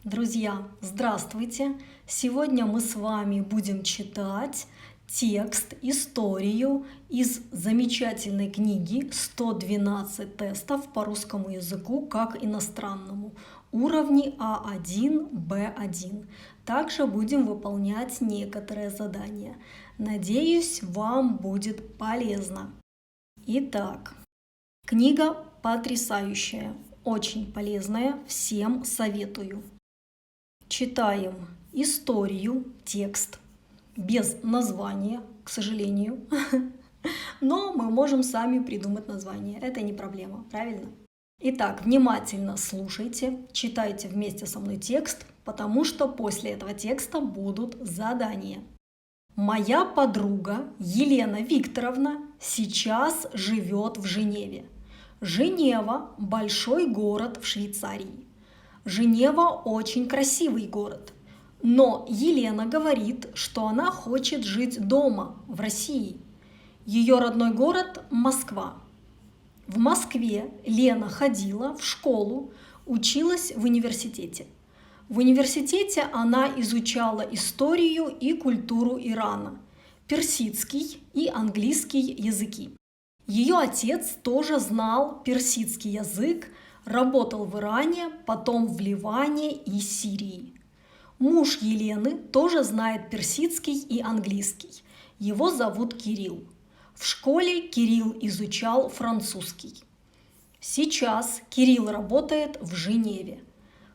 Друзья, здравствуйте! Сегодня мы с вами будем читать текст, историю из замечательной книги «112 тестов по русскому языку как иностранному. Уровни А1, Б1». Также будем выполнять некоторые задания. Надеюсь, вам будет полезно. Итак, книга потрясающая, очень полезная, всем советую. Читаем историю, текст, без названия, к сожалению, но мы можем сами придумать название, это не проблема, правильно? Итак, внимательно слушайте, читайте вместе со мной текст, потому что после этого текста будут задания. Моя подруга Елена Викторовна сейчас живет в Женеве. Женева – большой город в Швейцарии. Женева очень красивый город, но Елена говорит, что она хочет жить дома, в России. Ее родной город – Москва. В Москве Лена ходила в школу, училась в университете. В университете она изучала историю и культуру Ирана, персидский и английский языки. Ее отец тоже знал персидский язык, работал в Иране, потом в Ливане и Сирии. Муж Елены тоже знает персидский и английский. Его зовут Кирилл. В школе Кирилл изучал французский. Сейчас Кирилл работает в Женеве.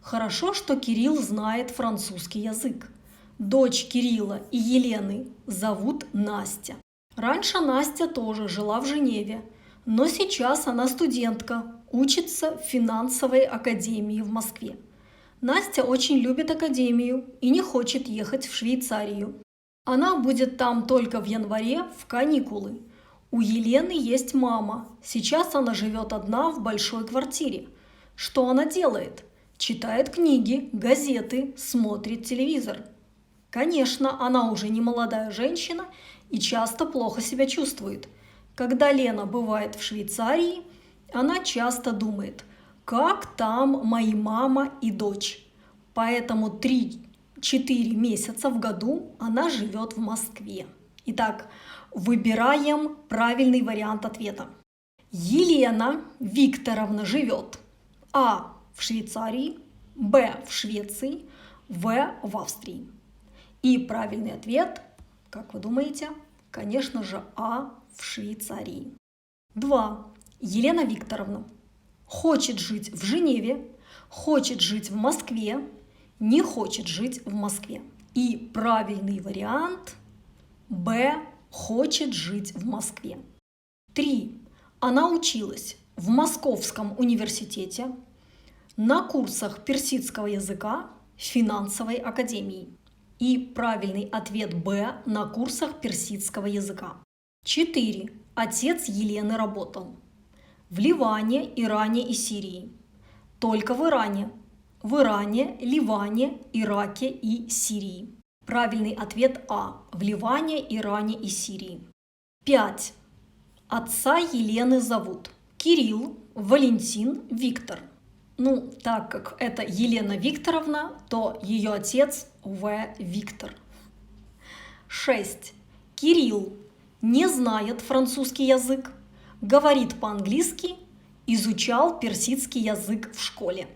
Хорошо, что Кирилл знает французский язык. Дочь Кирилла и Елены зовут Настя. Раньше Настя тоже жила в Женеве, но сейчас она студентка, учится в финансовой академии в Москве. Настя очень любит академию и не хочет ехать в Швейцарию. Она будет там только в январе в каникулы. У Елены есть мама. Сейчас она живет одна в большой квартире. Что она делает? Читает книги, газеты, смотрит телевизор. Конечно, она уже не молодая женщина и часто плохо себя чувствует. Когда Лена бывает в Швейцарии, она часто думает, как там мои мама и дочь. Поэтому 3-4 месяца в году она живет в Москве. Итак, выбираем правильный вариант ответа. Елена Викторовна живет А. в Швейцарии, Б. в Швеции, В. в Австрии. И правильный ответ, как вы думаете, конечно же, А. в Швейцарии. 2. Елена Викторовна хочет жить в Женеве, хочет жить в Москве, не хочет жить в Москве. И правильный вариант Б. хочет жить в Москве. 3. Она училась в Московском университете на курсах персидского языка в финансовой академии. И правильный ответ Б на курсах персидского языка. 4. Отец Елены работал в Ливане, Иране и Сирии. Только в Иране. В Иране, Ливане, Ираке и Сирии. Правильный ответ А. В Ливане, Иране и Сирии. 5. Отца Елены зовут Кирилл, Валентин, Виктор. Так как это Елена Викторовна, то ее отец В. Виктор. 6. Кирилл не знает французский язык, говорит по-английски, изучал персидский язык в школе.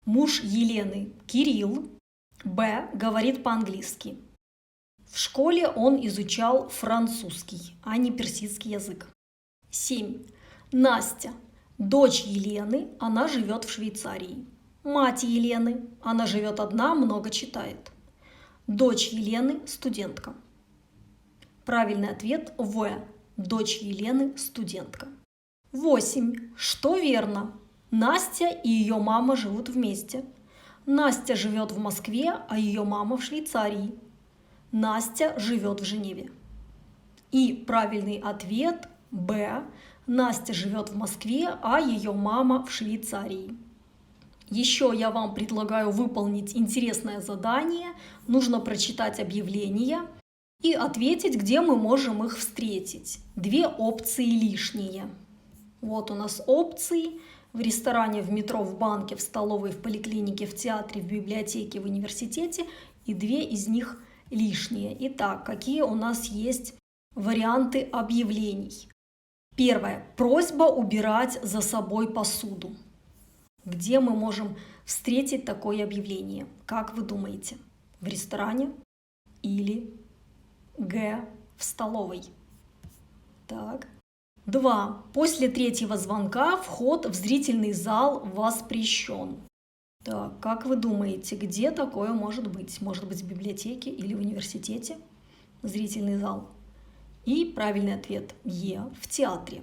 Муж Елены Кирилл, Б. говорит по-английски. В школе он изучал французский, а не персидский язык. 7. Настя. Дочь Елены, она живет в Швейцарии. Мать Елены, она живет одна, много читает. Дочь Елены – студентка. Правильный ответ В. Дочь Елены – студентка. 8. Что верно? Настя и ее мама живут вместе. Настя живет в Москве, а ее мама в Швейцарии. Настя живет в Женеве. И правильный ответ Б. Настя живет в Москве, а ее мама в Швейцарии. Еще я вам предлагаю выполнить интересное задание. Нужно прочитать объявления и ответить, где мы можем их встретить. 2 опции лишние. Вот у нас опции. В ресторане, в метро, в банке, в столовой, в поликлинике, в театре, в библиотеке, в университете. И 2 из них лишние. Итак, какие у нас есть варианты объявлений? Первое. Просьба убирать за собой посуду. Где мы можем встретить такое объявление? Как вы думаете? В ресторане или Г. в столовой? Так. 2. После 3-го звонка вход в зрительный зал воспрещен. Так, как вы думаете, где такое может быть? Может быть, в библиотеке или в университете? Зрительный зал. И правильный ответ Е. в театре.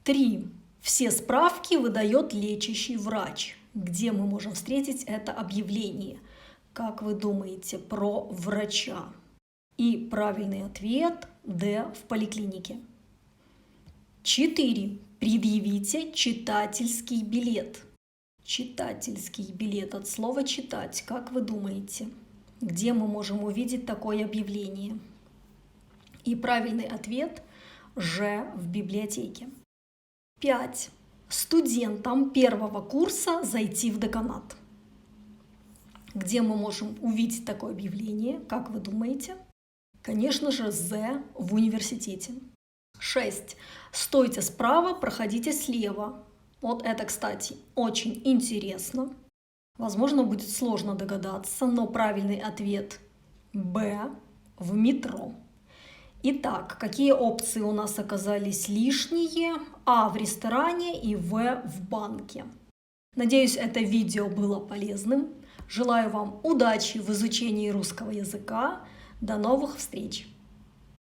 3. Все справки выдает лечащий врач. Где мы можем встретить это объявление? Как вы думаете, про врача? И правильный ответ Д. в поликлинике. 4. Предъявите читательский билет. Читательский билет от слова «читать». Как вы думаете, где мы можем увидеть такое объявление? И правильный ответ Ж. в библиотеке. 5. Студентам 1-го курса зайти в деканат. Где мы можем увидеть такое объявление? Как вы думаете? Конечно же, З. в университете. 6. Стойте справа, проходите слева. Вот это, кстати, очень интересно. Возможно, будет сложно догадаться, но правильный ответ Б. в метро. Итак, какие опции у нас оказались лишние? А в ресторане и В в банке. Надеюсь, это видео было полезным. Желаю вам удачи в изучении русского языка. До новых встреч!